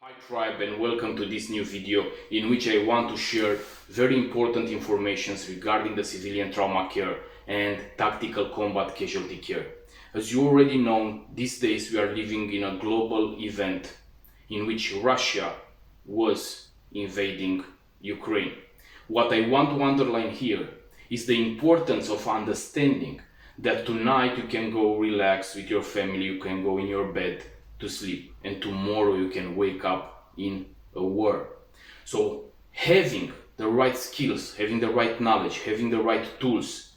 Hi tribe, and welcome to this new video in which I want to share very important information regarding the civilian trauma care and tactical combat casualty care. As you already know, these days we are living in a global event in which Russia was invading Ukraine. What I want to underline here is the importance of understanding that tonight you can go relax with your family, you can go in your bed to sleep, and tomorrow you can wake up in a war. So having the right skills, having the right knowledge, having the right tools,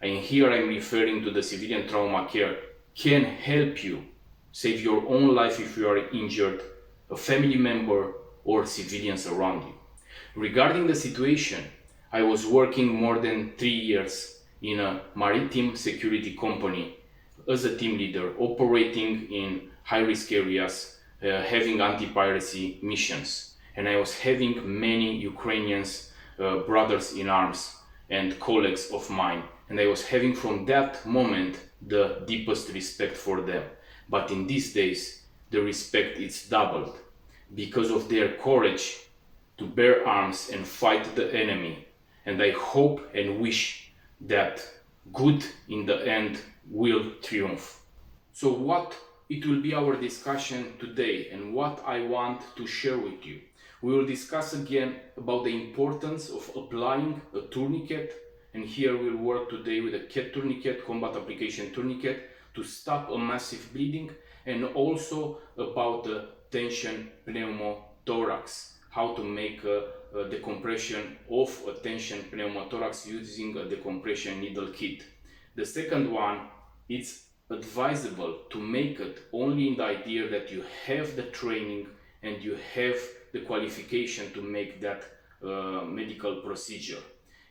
and here I'm referring to the civilian trauma care, can help you save your own life if you are injured, a family member, or civilians around you. Regarding the situation, I was working more than 3 years in a maritime security company as a team leader, operating in high-risk areas, having anti-piracy missions. And I was having many Ukrainians, brothers in arms and colleagues of mine. And I was having from that moment the deepest respect for them. But in these days, the respect is doubled because of their courage to bear arms and fight the enemy. And I hope and wish that good in the end will triumph. So what it will be our discussion today and what I want to share with you. We will discuss again about the importance of applying a tourniquet, and here we'll work today with a CAT tourniquet, combat application tourniquet, to stop a massive bleeding, and also about the tension pneumothorax, how to make a decompression of a tension pneumothorax using a decompression needle kit. The second one, it's advisable to make it only in the idea that you have the training and you have the qualification to make that medical procedure.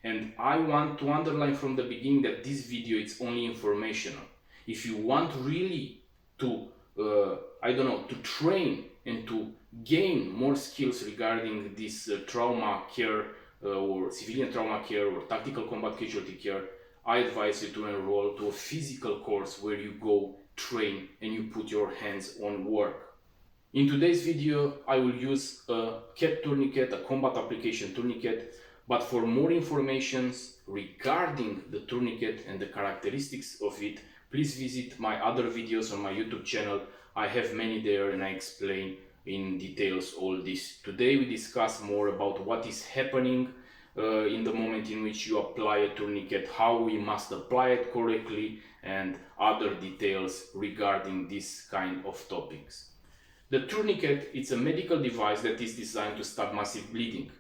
And I want to underline from the beginning that this video is only informational. If you want really to to train and to gain more skills regarding this trauma care or civilian trauma care or tactical combat casualty care, I advise you to enroll to a physical course where you go train and you put your hands on work. In today's video, I will use a CAT tourniquet, a combat application tourniquet, but for more information regarding the tourniquet and the characteristics of it, please visit my other videos on my YouTube channel. I have many there and I explain in details all this. Today we discuss more about what is happening in the moment in which you apply a tourniquet, how we must apply it correctly, and other details regarding this kind of topics. The tourniquet is a medical device that is designed to stop massive bleeding.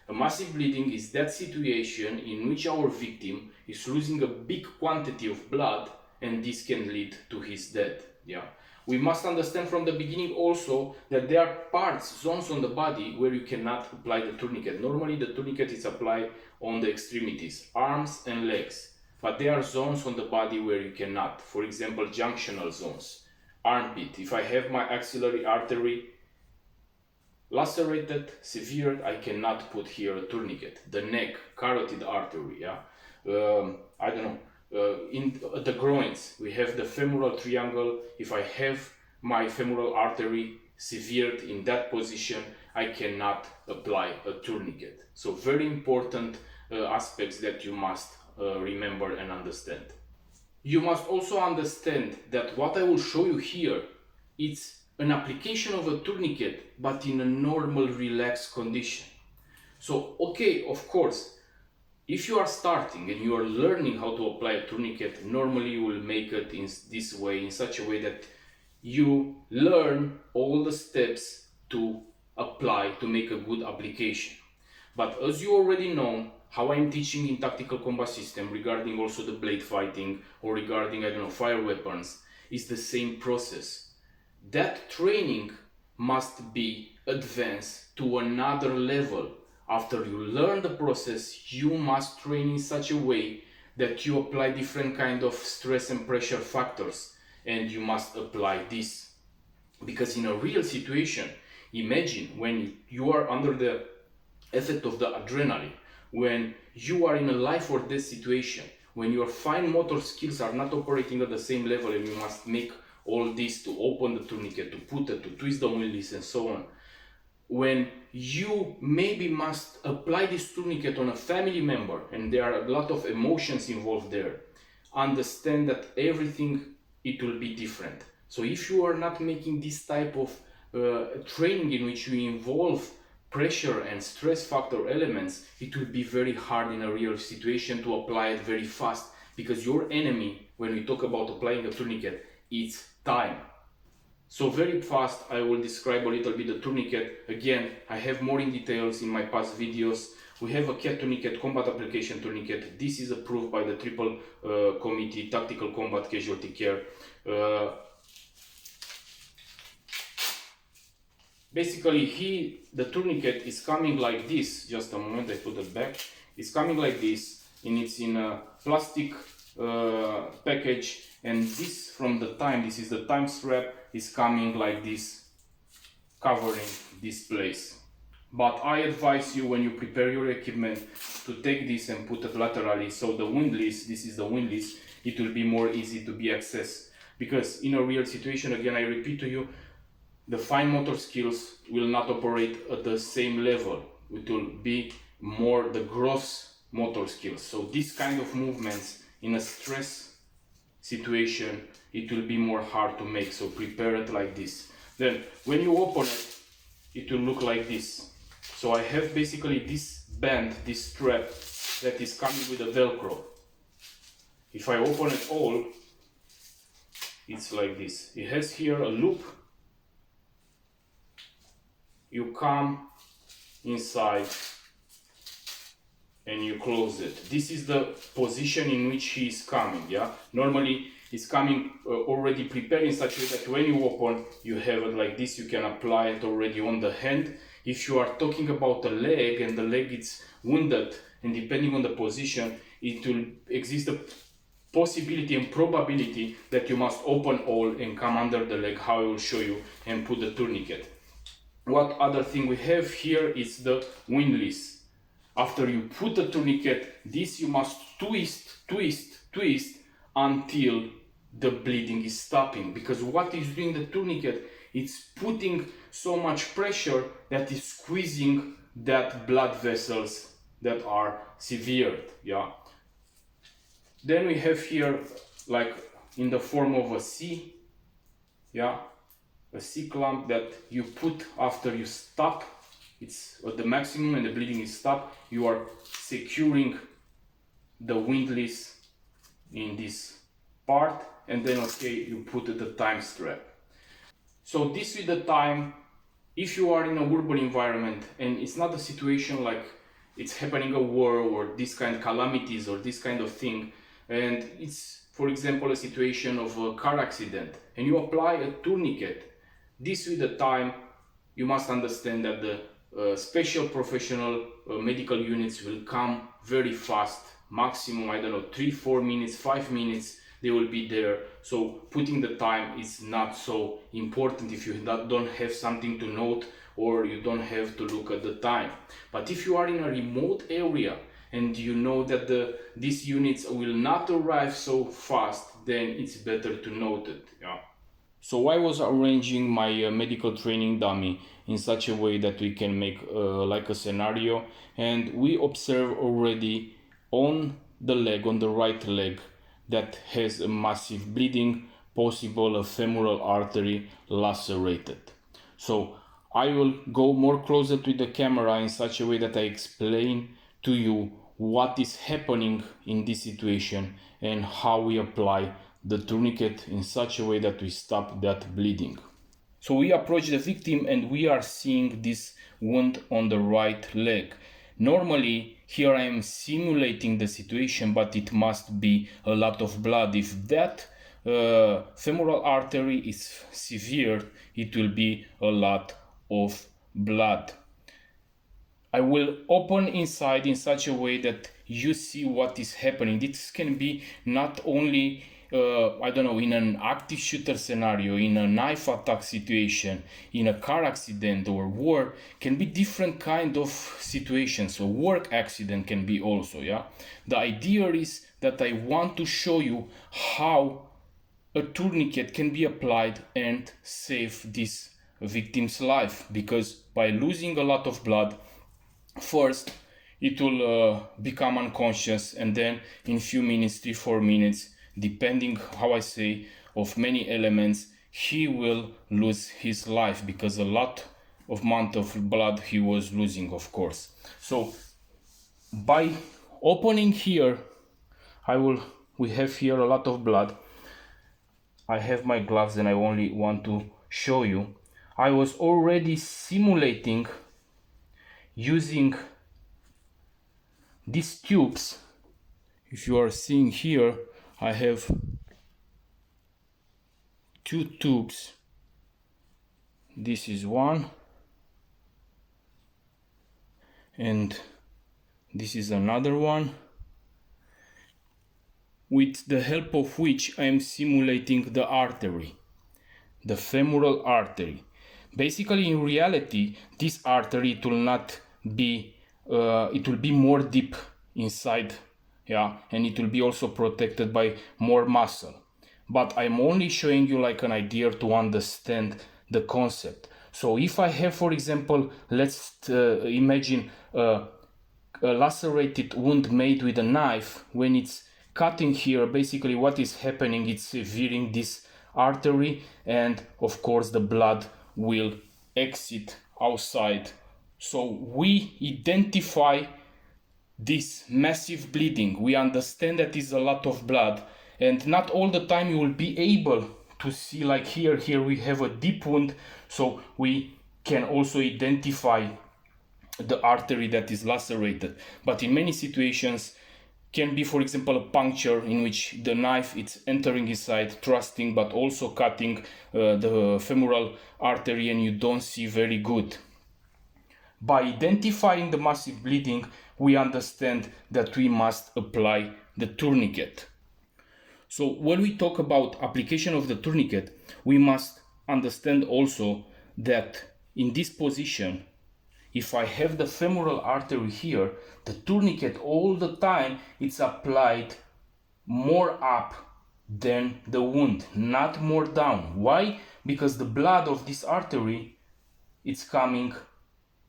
A massive bleeding is that situation in which our victim is losing a big quantity of blood, and this can lead to his death. We must understand from the beginning also that there are parts, zones on the body where you cannot apply the tourniquet. Normally the tourniquet is applied on the extremities, arms and legs, but there are zones on the body where you cannot. For example, junctional zones, armpit. If I have my axillary artery lacerated, severed, I cannot put here a tourniquet. The neck, carotid artery, in the groins, we have the femoral triangle. If I have my femoral artery severed in that position, I cannot apply a tourniquet. So very important aspects that you must remember and understand. You must also understand that what I will show you here is an application of a tourniquet, but in a normal, relaxed condition. So, okay, of course, if you are starting and you are learning how to apply a tourniquet, normally you will make it in this way, in such a way that you learn all the steps to apply to make a good application. But as you already know, how I'm teaching in tactical combat system regarding also the blade fighting or regarding, fire weapons, is the same process. That training must be advanced to another level. After you learn the process, you must train in such a way that you apply different kind of stress and pressure factors, and you must apply this. Because in a real situation, imagine when you are under the effect of the adrenaline, when you are in a life or death situation, when your fine motor skills are not operating at the same level and you must make all this to open the tourniquet, to put it, to twist the windlass and so on. when you maybe must apply this tourniquet on a family member and there are a lot of emotions involved there, understand that everything, it will be different. So if you are not making this type of training in which you involve pressure and stress factor elements, it will be very hard in a real situation to apply it very fast, because your enemy, when we talk about applying a tourniquet, it's time. So very fast I will describe a little bit the tourniquet. Again, I have more in details in my past videos. We have a CAT tourniquet, combat application tourniquet. This is approved by the Triple Committee, Tactical Combat Casualty Care. Basically, the tourniquet is coming like this. Just a moment, I put it back. It's coming like this, and it's in a plastic package. And this, from the time, this is the time strap, is coming like this, covering this place. But I advise you, when you prepare your equipment, to take this and put it laterally, so the windlass, this is the windlass, it will be more easy to be accessed. Because in a real situation, again I repeat to you, the fine motor skills will not operate at the same level. It will be more the gross motor skills. So this kind of movements in a stress situation, it will be more hard to make. So prepare it like this. Then when you open it, it will look like this. So I have basically this band, this strap that is coming with a Velcro. If I open it all, it's like this. It has here a loop. You come inside and you close it. This is the position in which he is coming. Yeah, normally it's coming already prepared in such a way that when you open, you have it like this. You can apply it already on the hand. If you are talking about a leg and the leg is wounded, and depending on the position, it will exist a possibility and probability that you must open all and come under the leg, how I will show you, and put the tourniquet. What other thing we have here is the windlass. After you put the tourniquet, this you must twist until the bleeding is stopping. Because what is doing the tourniquet, it's putting so much pressure that is squeezing that blood vessels that are severed. Yeah. Then we have here, like in the form of a C, yeah, a C clamp that you put after you stop. It's at the maximum and the bleeding is stopped. You are securing the windlass in this part, and then okay, you put the time strap. So this with the time, if you are in a urban environment and it's not a situation like it's happening a war or this kind of calamities or this kind of thing, and it's, for example, a situation of a car accident, and you apply a tourniquet, this with the time, you must understand that the special professional medical units will come very fast, maximum, I don't know, 3-4 minutes, 5 minutes, they will be there. So putting the time is not so important if you don't have something to note or you don't have to look at the time. But if you are in a remote area and you know that these units will not arrive so fast, then it's better to note it. Yeah. So I was arranging my medical training dummy in such a way that we can make like a scenario, and we observe already on the leg, on the right leg, that has a massive bleeding, possible a femoral artery lacerated. So I will go more closer to the camera in such a way that I explain to you what is happening in this situation and how we apply the tourniquet in such a way that we stop that bleeding. So we approach the victim and we are seeing this wound on the right leg. Normally here I am simulating the situation, but it must be a lot of blood. If that femoral artery is severed, it will be a lot of blood. I will open inside in such a way that you see what is happening. This can be not only I don't know, in an active shooter scenario, in a knife attack situation, in a car accident or war, can be different kind of situations. So work accident can be also, yeah. The idea is that I want to show you how a tourniquet can be applied and save this victim's life, because by losing a lot of blood, first it will become unconscious, and then in few minutes, 3-4 minutes, depending how I say of many elements, he will lose his life, because a lot of amount of blood he was losing, of course. So by opening here, we have here a lot of blood. I have my gloves and I only want to show you. I was already simulating using these tubes. If you are seeing here, I have 2 tubes. This is one, and this is another one, with the help of which I am simulating the artery, the femoral artery. Basically, in reality, this artery, it will not be, it will be more deep inside, yeah, and it will be also protected by more muscle. But I'm only showing you like an idea to understand the concept. So if I have, for example, let's imagine a lacerated wound made with a knife. When it's cutting here, basically what is happening, it's severing this artery, and of course the blood will exit outside. So we identify this massive bleeding. We understand that is a lot of blood, and not all the time you will be able to see, like here we have a deep wound, so we can also identify the artery that is lacerated. But in many situations can be, for example, a puncture in which the knife it's entering inside, thrusting, but also cutting the femoral artery, and you don't see very good. By identifying the massive bleeding, we understand that we must apply the tourniquet. So when we talk about application of the tourniquet, we must understand also that in this position, if I have the femoral artery here, the tourniquet all the time it's applied more up than the wound, not more down. Why? Because the blood of this artery it's coming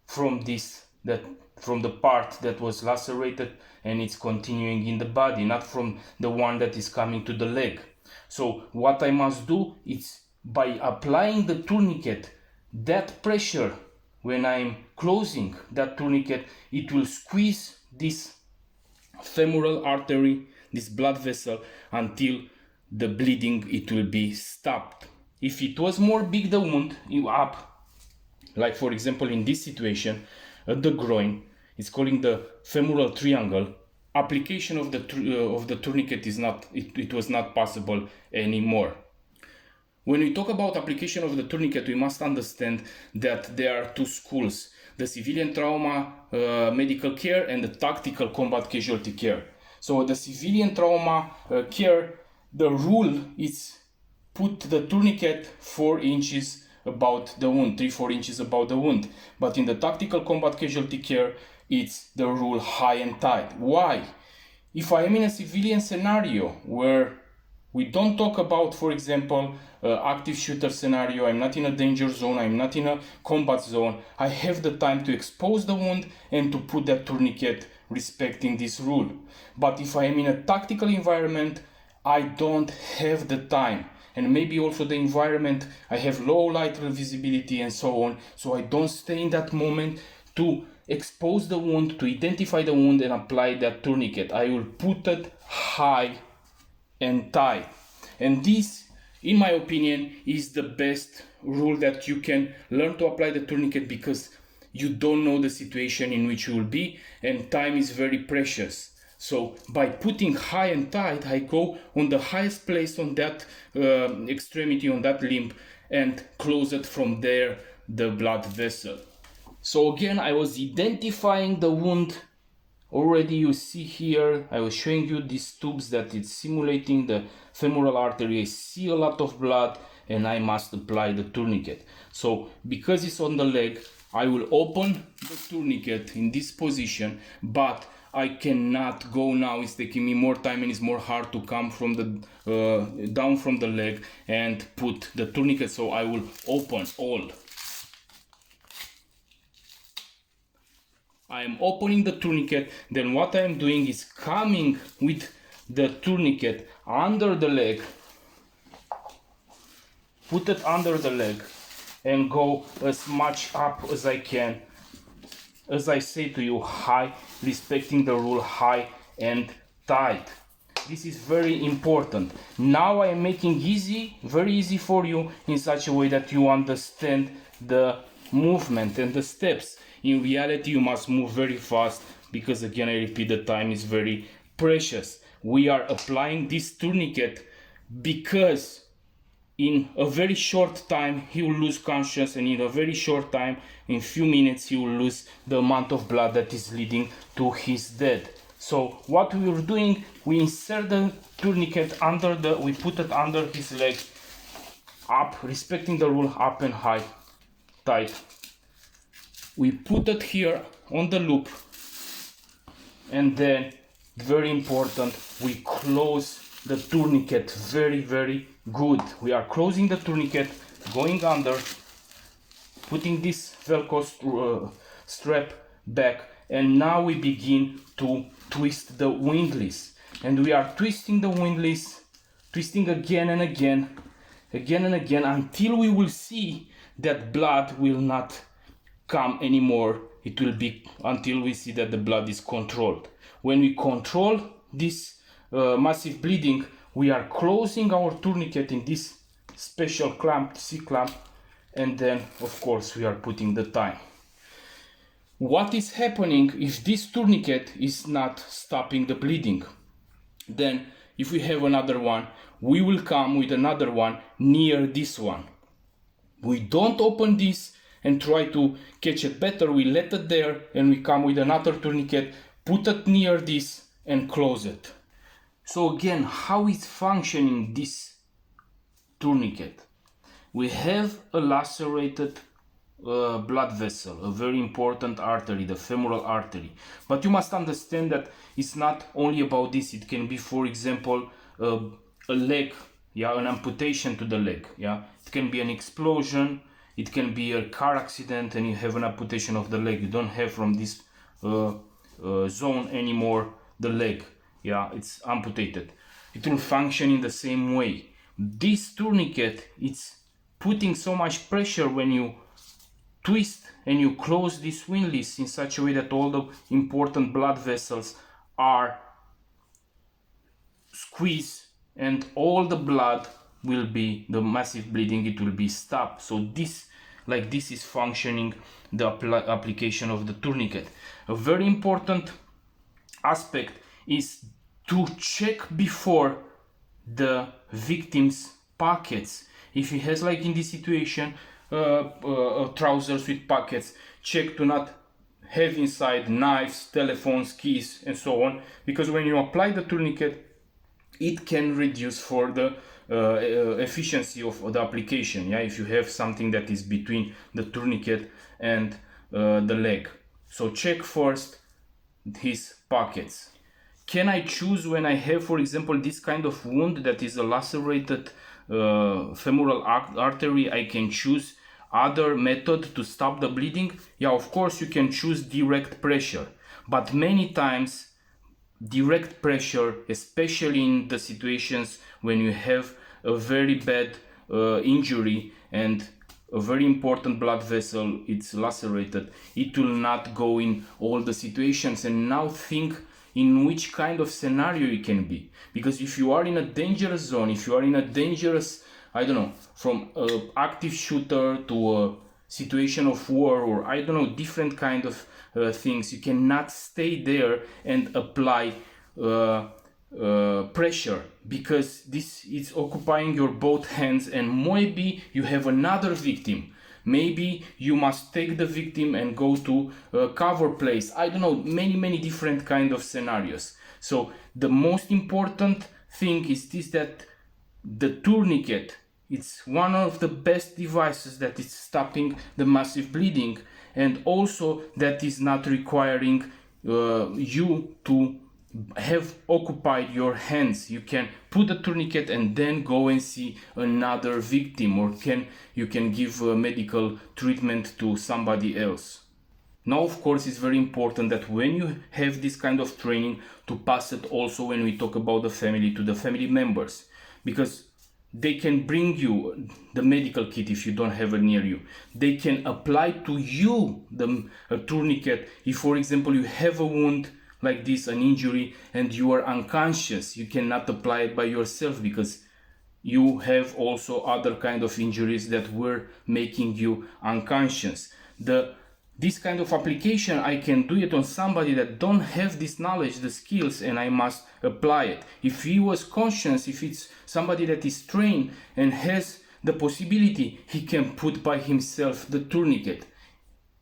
from from the part that was lacerated, and it's continuing in the body, not from the one that is coming to the leg. So what I must do is, by applying the tourniquet, that pressure, when I'm closing that tourniquet, it will squeeze this femoral artery, this blood vessel, until the bleeding it will be stopped. If it was more big the wound, you up, like for example in this situation at the groin, it's calling the femoral triangle, application of the tourniquet is not, it was not possible anymore. When we talk about application of the tourniquet, we must understand that there are 2 schools: the civilian trauma medical care and the tactical combat casualty care. So the civilian trauma care, the rule is put the tourniquet 4 inches about the wound, 3-4 inches about the wound. But in the tactical combat casualty care, it's the rule high and tight. Why? If I am in a civilian scenario where we don't talk about, for example, active shooter scenario, I'm not in a danger zone, I'm not in a combat zone, I have the time to expose the wound and to put that tourniquet respecting this rule. But if I am in a tactical environment, I don't have the time. And maybe also the environment, I have low light visibility and so on, so I don't stay in that moment to expose the wound, to identify the wound and apply that tourniquet. I will put it high and tight. And this, in my opinion, is the best rule that you can learn to apply the tourniquet, because you don't know the situation in which you will be, and time is very precious. So by putting high and tight, I go on the highest place on that extremity, on that limb, and close it from there, the blood vessel. So again, I was identifying the wound. Already you see here, I was showing you these tubes that it's simulating the femoral artery. I see a lot of blood and I must apply the tourniquet. So because it's on the leg, I will open the tourniquet in this position, but I cannot go now. It's taking me more time and it's more hard to come from the down from the leg and put the tourniquet. So I will open all I am opening the tourniquet. Then what I am doing is coming with the tourniquet under the leg, put it under the leg, and go as much up as I can. As I say to you, high, respecting the rule, high and tight. This is very important. Now I am making very easy for you in such a way that you understand the movement and the steps. In reality, you must move very fast because, again, I repeat, the time is very precious. We are applying this tourniquet because in a very short time he will lose consciousness, and in a very short time, in few minutes, he will lose the amount of blood that is leading to his death. So what we are doing, we insert the tourniquet we put it under his leg, up, respecting the rule, up and high, tight. We put it here on the loop, and then, very important, we close the tourniquet very good. We are closing the tourniquet, going under, putting this Velcro strap back, and now we begin to twist the windlass. And we are twisting the windlass, twisting again and again until we will see that blood will not come anymore. It will be until we see that the blood is controlled. When we control this massive bleeding, we are closing our tourniquet in this special clamp, C-clamp, and then of course we are putting the time. What is happening if this tourniquet is not stopping the bleeding? Then if we have another one, we will come with another one near this one. We don't open this and try to catch it better. We let it there and we come with another tourniquet, put it near this and close it. So again, how is functioning this tourniquet? We have a lacerated blood vessel, a very important artery, the femoral artery. But you must understand that it's not only about this. It can be, for example, a leg, an amputation to the leg. It can be an explosion. It can be a car accident and you have an amputation of the leg. You don't have from this zone anymore the leg. It's amputated. It will function in the same way. This tourniquet, it's putting so much pressure when you twist and you close this windlass in such a way that all the important blood vessels are squeezed and all the blood will be, the massive bleeding, it will be stopped. So this is functioning the application of the tourniquet. A very important aspect is to check before the victim's pockets. If he has, like in this situation, trousers with pockets, check to not have inside knives, telephones, keys and so on, because when you apply the tourniquet, it can reduce for the efficiency of the application. If you have something that is between the tourniquet and the leg. So check first his pockets. Can I choose when I have, for example, this kind of wound that is a lacerated femoral artery? I can choose other method to stop the bleeding. Of course you can choose direct pressure, but many times direct pressure, especially in the situations when you have a very bad injury and a very important blood vessel, it's lacerated, it will not go in all the situations. And now think in which kind of scenario it can be, because if you are in a dangerous zone, if you are in a dangerous, I don't know, from an active shooter to a situation of war, or I don't know, different kind of things, you cannot stay there and apply pressure, because this is occupying your both hands and maybe you have another victim. Maybe you must take the victim and go to a cover place. I don't know, many different kind of scenarios. So the most important thing is this, that the tourniquet, it's one of the best devices that is stopping the massive bleeding, and also that is not requiring you to have occupied your hands. You can put the tourniquet and then go and see another victim, or you can give medical treatment to somebody else. Now, of course, it's very important that when you have this kind of training, to pass it also when we talk about the family, to the family members, because they can bring you the medical kit if you don't have it near you. They can apply to you the tourniquet if, for example, you have a wound like this, an injury, and you are unconscious. You cannot apply it by yourself because you have also other kind of injuries that were making you unconscious. This kind of application, I can do it on somebody that don't have this knowledge, the skills, and I must apply it. If he was conscious, if it's somebody that is trained and has the possibility, he can put by himself the tourniquet,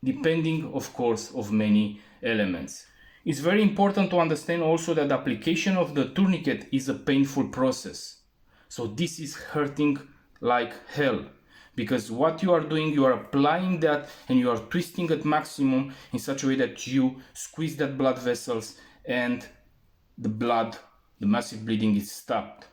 depending, of course, of many elements. It's very important to understand also that the application of the tourniquet is a painful process. So this is hurting like hell, because what you are doing, you are applying that and you are twisting at maximum in such a way that you squeeze that blood vessels and the massive bleeding is stopped.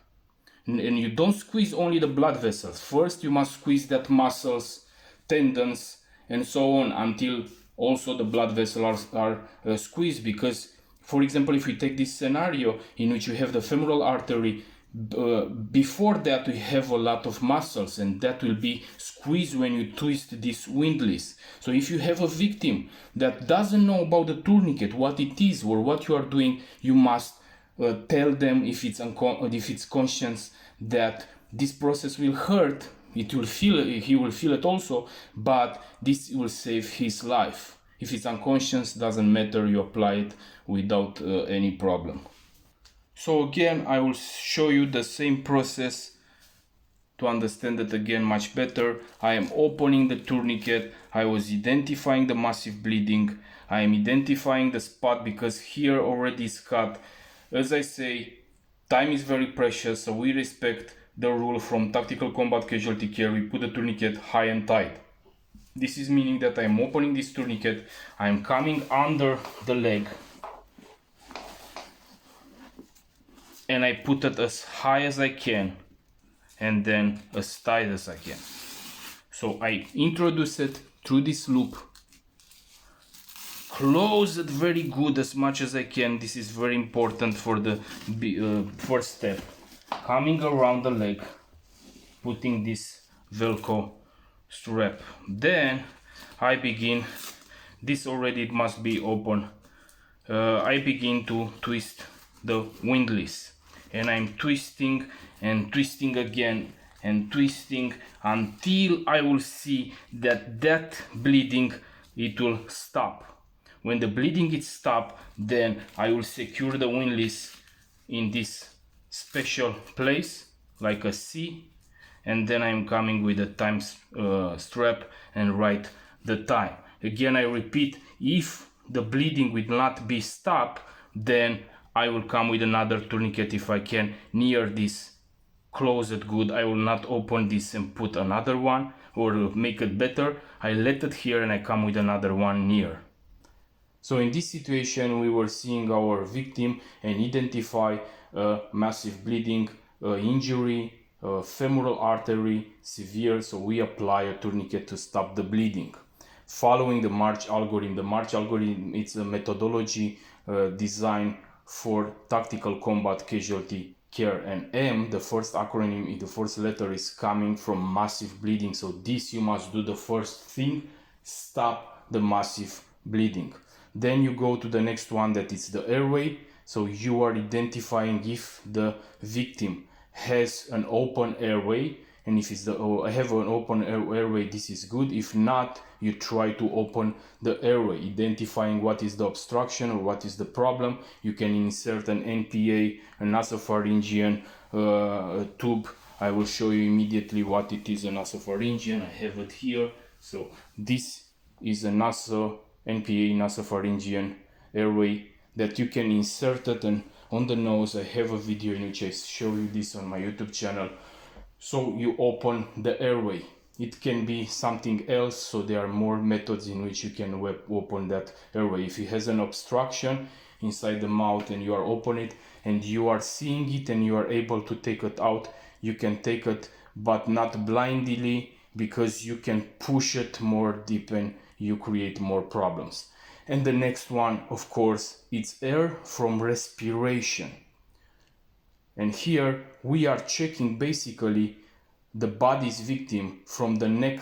And you don't squeeze only the blood vessels. First, you must squeeze that muscles, tendons, and so on until also the blood vessels are squeezed. Because, for example, if we take this scenario in which you have the femoral artery, before that we have a lot of muscles, and that will be squeezed when you twist this windlass. So if you have a victim that doesn't know about the tourniquet, what it is or what you are doing, you must tell them, if it's conscious, that this process will hurt. He will feel it also, but this will save his life. If it's unconscious, doesn't matter, you apply it without any problem. So again, I will show you the same process to understand it again much better. I am opening the tourniquet. I was identifying the massive bleeding. I am identifying the spot because here already is cut. As I say, time is very precious, so we respect the rule from tactical combat casualty care. We put the tourniquet high and tight. This is meaning that I am opening this tourniquet. I am coming under the leg, and I put it as high as I can and then as tight as I can. So I introduce it through this loop, close it very good as much as I can. This is very important for the first step. Coming around the leg, putting this Velcro strap. Then I begin, this already it must be open. I begin to twist the windlass. And I'm twisting and twisting again and twisting until I will see that bleeding, it will stop. When the bleeding is stopped, then I will secure the windlass in this special place like a C, and then I'm coming with a time strap and write the time. Again, I repeat, if the bleeding will not be stopped, then I will come with another tourniquet if I can near this, close it good. I will not open this and put another one or make it better. I let it here and I come with another one near. So in this situation we were seeing our victim and identify massive bleeding, injury, femoral artery, severe, so we apply a tourniquet to stop the bleeding. Following the March algorithm. The March algorithm, it's a methodology designed for tactical combat casualty care, and M, the first acronym in the first letter, is coming from massive bleeding. So this you must do the first thing, stop the massive bleeding. Then you go to the next one, that is the airway. So you are identifying if the victim has an open airway, and if it's I have an open airway, this is good. If not, you try to open the airway, identifying what is the obstruction or what is the problem. You can insert an NPA, a nasopharyngean tube. I will show you immediately what it is, a nasopharyngean. I have it here. So this is a NPA, nasopharyngean airway that you can insert it, and on the nose I have a video in which I show you this on my YouTube channel. So you open the airway. It can be something else, so there are more methods in which you can open that airway. If it has an obstruction inside the mouth and you are open it and you are seeing it and you are able to take it out, you can take it, but not blindly, because you can push it more deep and you create more problems. And the next one, of course, it's air from respiration. And here we are checking basically the body's victim from the neck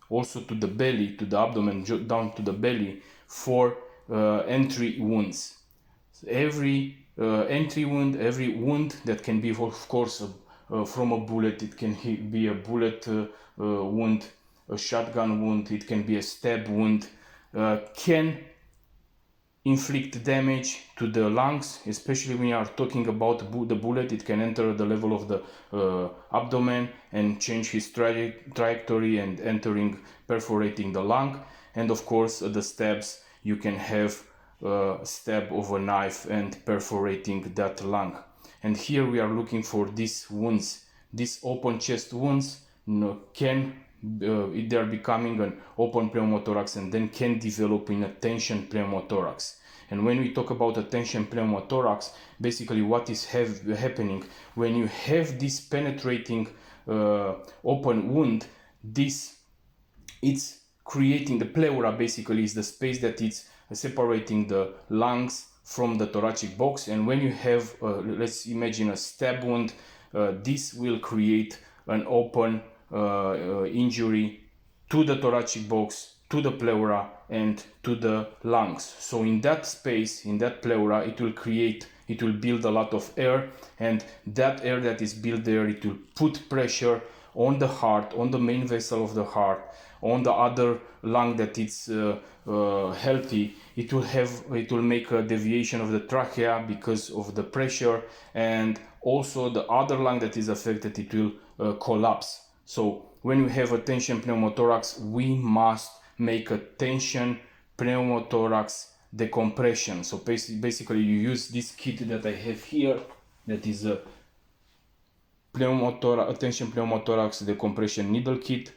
also to the belly, to the abdomen, down to the belly, for entry wounds. Every entry wound, every wound that can be, of course, from a bullet, it can be a bullet wound, a shotgun wound, it can be a stab wound, can inflict damage to the lungs, especially when you are talking about the bullet. It can enter the level of the abdomen and change his trajectory and perforating the lung. And of course, the stabs, you can have a stab of a knife and perforating that lung. And here we are looking for these wounds, these open chest wounds they are becoming an open pneumothorax and then can develop in a tension pneumothorax. And when we talk about a tension pneumothorax, basically what is happening when you have this penetrating open wound, it's creating the pleura. Basically is the space that it's separating the lungs from the thoracic box. And when you have let's imagine a stab wound, this will create an open injury to the thoracic box, to the pleura, and to the lungs. So in that space, in that pleura, it will build a lot of air, and that air that is built there, it will put pressure on the heart, on the main vessel of the heart, on the other lung that is healthy. It will make a deviation of the trachea because of the pressure, and also the other lung that is affected, it will collapse. So when you have a tension pneumothorax, we must make a tension pneumothorax decompression. So basically you use this kit that I have here, that is a tension pneumothorax decompression needle kit,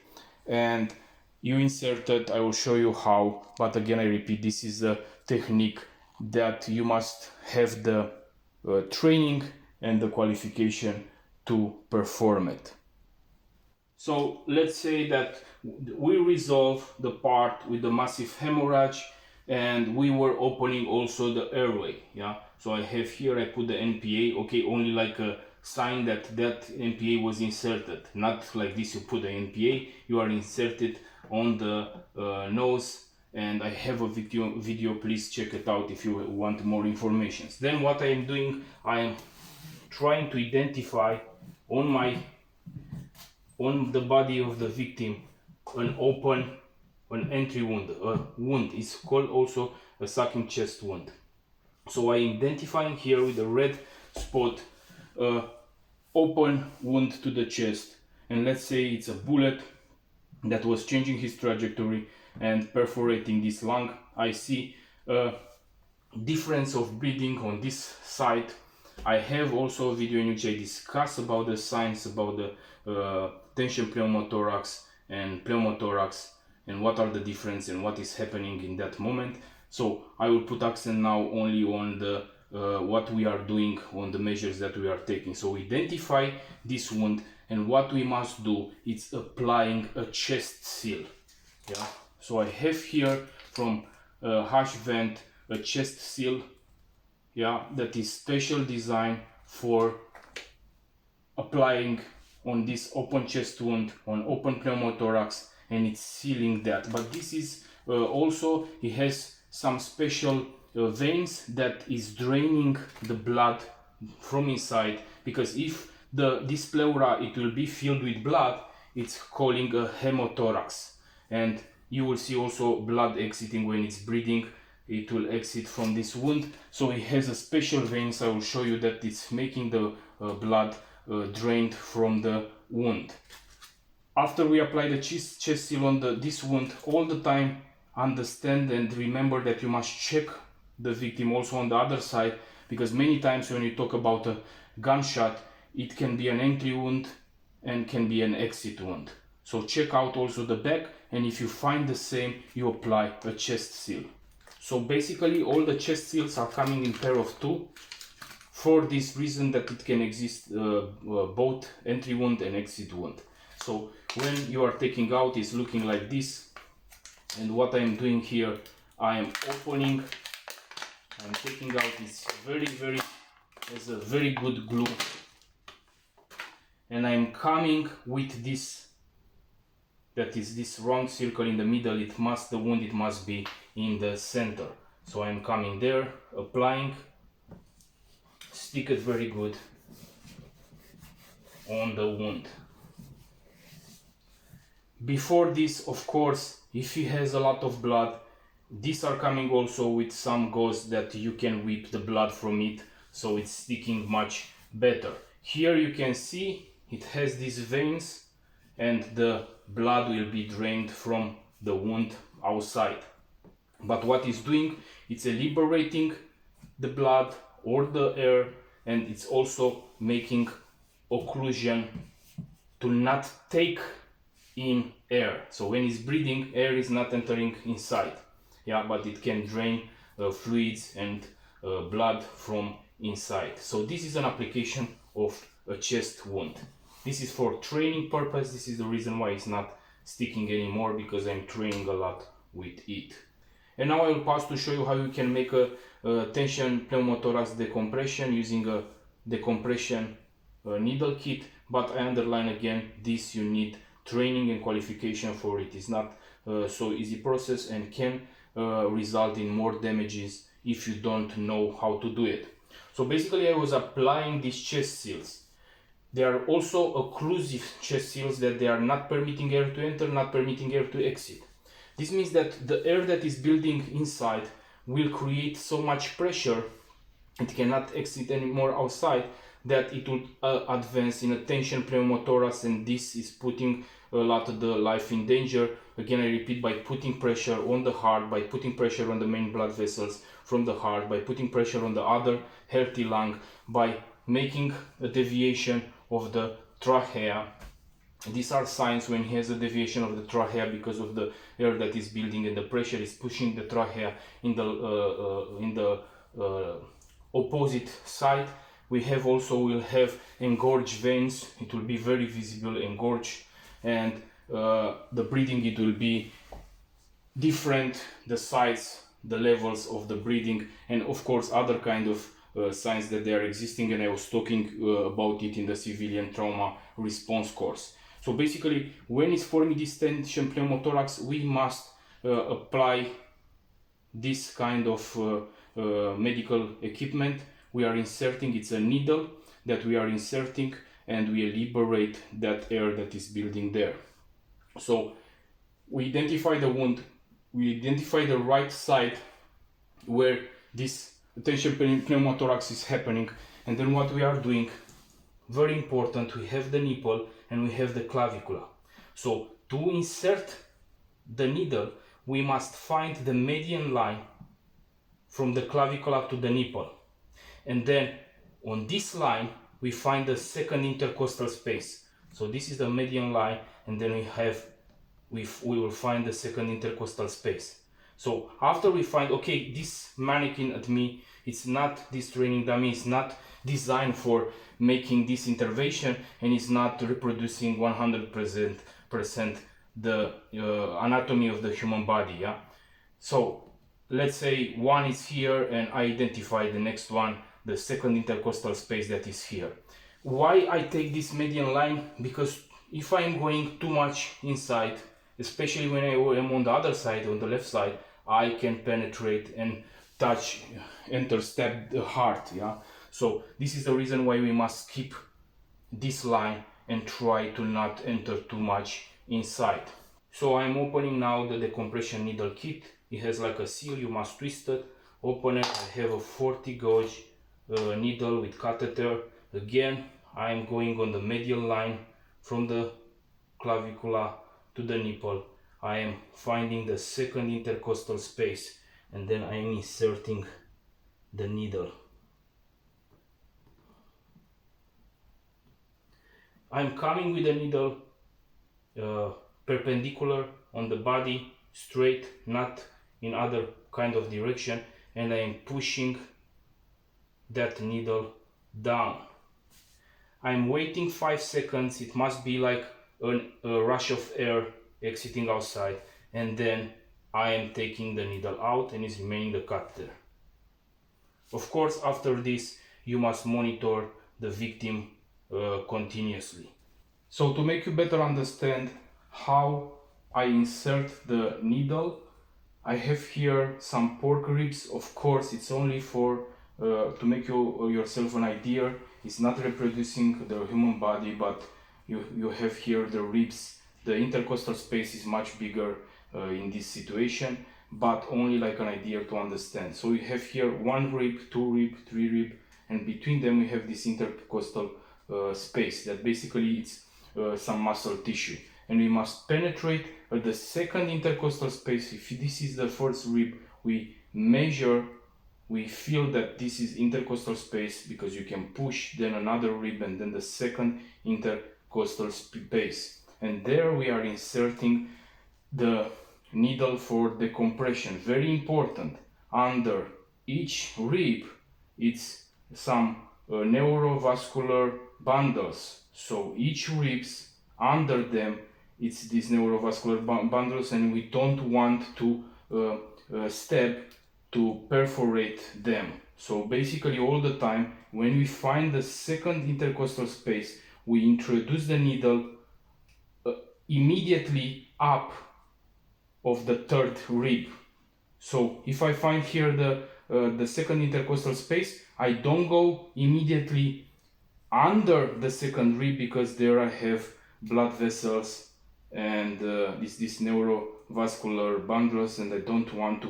and you insert it. I will show you how, but again I repeat, this is a technique that you must have the training and the qualification to perform it. So let's say that we resolve the part with the massive hemorrhage and we were opening also the airway. Yeah, so I have here, I put the NPA, okay, only like a sign that NPA was inserted, not like this. You put the NPA, you are inserted on the nose, and I have a video, please check it out if you want more information. Then what I am doing, I am trying to identify on the body of the victim an entry wound. A wound is called also a sucking chest wound. So I am identifying here with a red spot open wound to the chest, and let's say it's a bullet that was changing his trajectory and perforating this lung. I see a difference of bleeding on this side. I have also a video in which I discuss about the signs about the tension pneumothorax and pneumothorax and what are the difference and what is happening in that moment. So I will put accent now only on the what we are doing, on the measures that we are taking. So identify this wound, and what we must do is applying a chest seal. Yeah. So I have here from Hash Vent a chest seal. Yeah, that is special design for applying on this open chest wound, on open pneumothorax, and it's sealing that. But this is also, it has some special veins that is draining the blood from inside, because if this pleura, it will be filled with blood, it's calling a hemothorax, and you will see also blood exiting when it's breathing. It will exit from this wound. So it has a special veins. I will show you that it's making the blood drained from the wound. After we apply the chest seal on this wound, all the time understand and remember that you must check the victim also on the other side, because many times when you talk about a gunshot, it can be an entry wound and can be an exit wound. So check out also the back, and if you find the same, you apply a chest seal. So basically all the chest seals are coming in pair of 2 for this reason that it can exist both entry wound and exit wound. So when you are taking out, it's looking like this, and what I'm doing here, I am opening, I'm taking out this it's a very good glue, and I'm coming with this, that is this round circle in the middle. The wound, it must be in the center. So I'm coming there, applying, stick it very good on the wound. Before this, of course, if he has a lot of blood, these are coming also with some gauze that you can whip the blood from it, so it's sticking much better. Here you can see it has these veins, and the blood will be drained from the wound outside. But what it's doing, it's liberating the blood or the air, and it's also making occlusion to not take in air. So when it's breathing, air is not entering inside, yeah, but it can drain fluids and blood from inside. So this is an application of a chest wound. This is for training purpose. This is the reason why it's not sticking anymore, because I'm training a lot with it. And now I will pass to show you how you can make a tension pneumothorax decompression using a decompression needle kit. But I underline again, this you need training and qualification for it. It's not so easy process, and can result in more damages if you don't know how to do it. So basically I was applying these chest seals. They are also occlusive chest seals, that they are not permitting air to enter, not permitting air to exit. This means that the air that is building inside will create so much pressure, it cannot exit anymore outside, that it will advance in a tension pneumothorax, and this is putting a lot of the life in danger. Again, I repeat, by putting pressure on the heart, by putting pressure on the main blood vessels from the heart, by putting pressure on the other healthy lung, by making a deviation of the trachea. These are signs when he has a deviation of the trachea because of the air that is building, and the pressure is pushing the trachea in the opposite side. We have also will have engorged veins. It will be very visible, engorged, and the breathing, it will be different, the size, the levels of the breathing, and of course other kind of signs that they are existing, and I was talking about it in the civilian trauma response course. So basically, when it's forming this tension pneumothorax, we must apply this kind of medical equipment. We are inserting, it's a needle that we are inserting, and we liberate that air that is building there. So we identify the wound, we identify the right side where this tension pneumothorax is happening, and then what we are doing, very important, we have the nipple and we have the clavicula. So to insert the needle, we must find the median line from the clavicula to the nipple, and then on this line we find the second intercostal space. So this is the median line, and then we will find the second intercostal space. So after we find, okay, this mannequin at me, it's not, this training dummy is not designed for making this intervention, and it's not reproducing 100% the anatomy of the human body, yeah. So let's say one is here, and I identify the next one, the second intercostal space that is here. Why I take this median line? Because if I'm going too much inside, especially when I am on the other side, on the left side, I can penetrate and touch, enter, stab the heart, yeah. So this is the reason why we must keep this line and try to not enter too much inside. So I'm opening now the decompression needle kit. It has like a seal, you must twist it, open it. I have a 40 gauge needle with catheter. Again, I'm going on the medial line from the clavicula to the nipple. I am finding the second intercostal space, and then I am inserting the needle. I'm coming with the needle perpendicular on the body, straight, not in other kind of direction, and I am pushing that needle down. I'm waiting 5 seconds. It must be like a rush of air exiting outside, and then I am taking the needle out and is remaining the catheter. Of course, after this, you must monitor the victim continuously. So to make you better understand how I insert the needle, I have here some pork ribs. Of course, it's only for to make yourself an idea. It's not reproducing the human body, but you have here the ribs. The intercostal space is much bigger in this situation, but only like an idea to understand. So we have here 1 rib, 2 rib, 3 rib, and between them we have this intercostal space that basically it's some muscle tissue, and we must penetrate the second intercostal space. If this is the first rib, we measure, we feel that this is intercostal space, because you can push then another rib and then the second intercostal space, and there we are inserting the needle for decompression. Very important, under each rib it's some neurovascular bundles. So each ribs, under them it's these neurovascular bundles, and we don't want to step to perforate them. So basically all the time when we find the second intercostal space, we introduce the needle immediately up of the third rib. So if I find here the second intercostal space, I don't go immediately under the second rib, because there I have blood vessels and this neurovascular bundles, and I don't want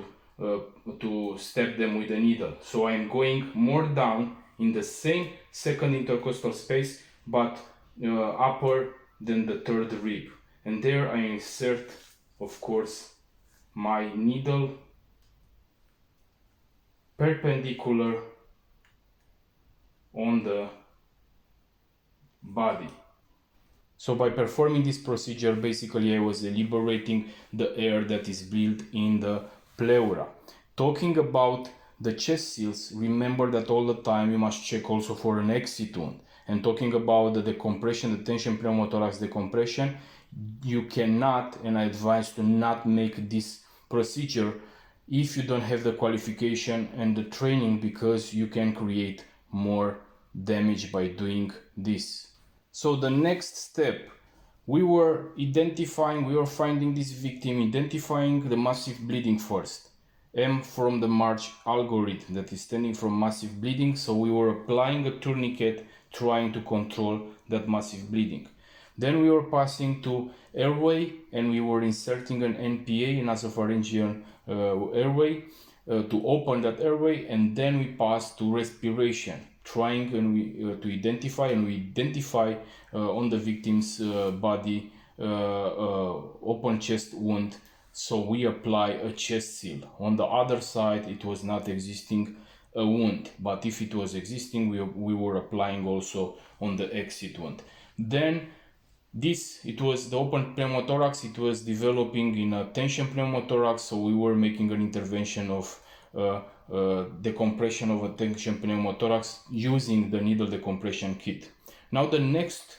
to step them with a needle. So I'm going more down in the same second intercostal space, but upper than the third rib, and there I insert, of course, my needle perpendicular on the body. So by performing this procedure, basically I was liberating the air that is built in the pleura. Talking about the chest seals, remember that all the time you must check also for an exit wound. And talking about the decompression, the tension pneumothorax decompression, you cannot, and I advise to not make this procedure if you don't have the qualification and the training, because you can create more damage by doing this. So the next step, we were finding this victim, identifying the massive bleeding first. M from the March algorithm, that is standing from massive bleeding. So we were applying a tourniquet, trying to control that massive bleeding. Then we were passing to airway, and we were inserting an NPA, nasopharyngeal airway, to open that airway, and then we pass to respiration, trying to identify, and we identify on the victim's body open chest wound. So we apply a chest seal. On the other side, it was not existing a wound, but if it was existing, we were applying also on the exit wound. Then it was the open pneumothorax, it was developing in a tension pneumothorax, so we were making an intervention of decompression of a tension pneumothorax using the needle decompression kit. Now the next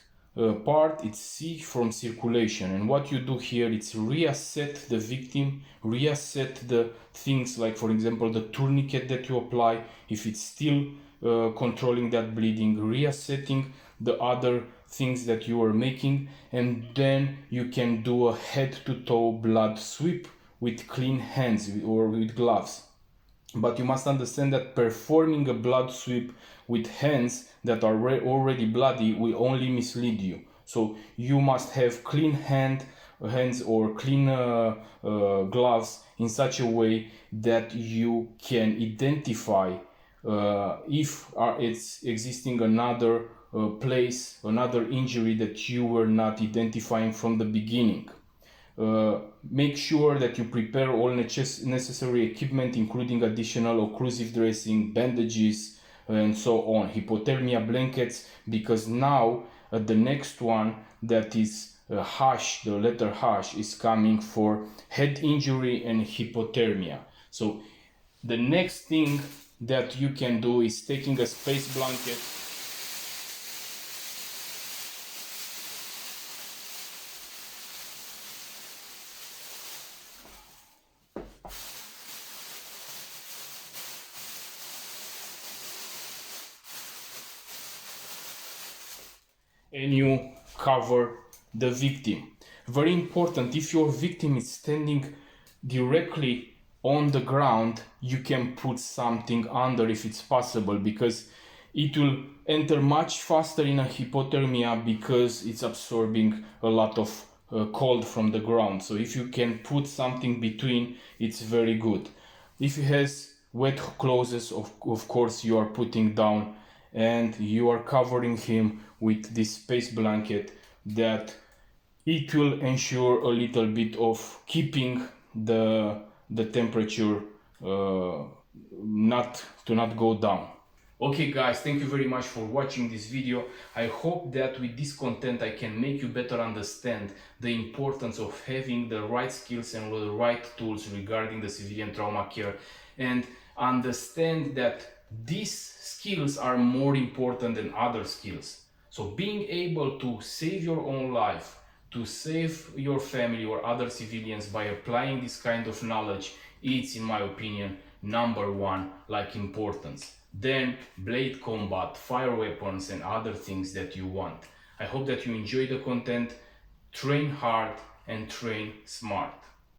part, it's C from circulation, and what you do here, it's reasset the victim, reasset the things like, for example, the tourniquet that you apply, if it's still controlling that bleeding, reassetting the other things that you are making, and then you can do a head-to-toe blood sweep with clean hands or with gloves. But you must understand that performing a blood sweep with hands that are already bloody will only mislead you. So you must have clean hands or clean gloves in such a way that you can identify if it's existing another place, another injury that you were not identifying from the beginning. Make sure that you prepare all necessary equipment, including additional occlusive dressing, bandages, and so on, hypothermia blankets, because now the next one, that is hash, the letter hash, is coming for head injury and hypothermia. So the next thing that you can do is taking a space blanket, and you cover the victim. Very important, if your victim is standing directly on the ground, you can put something under if it's possible, because it will enter much faster in a hypothermia because it's absorbing a lot of cold from the ground. So if you can put something between, it's very good. If he has wet clothes, of course you are putting down, and you are covering him with this space blanket, that it will ensure a little bit of keeping the temperature not go down. Okay guys, thank you very much for watching this video. I hope that with this content I can make you better understand the importance of having the right skills and the right tools regarding the civilian trauma care, and understand that these skills are more important than other skills. So being able to save your own life, to save your family or other civilians by applying this kind of knowledge, it's, in my opinion, number one like importance. Then blade combat, fire weapons and other things that you want. I hope that you enjoy the content. Train hard and train smart.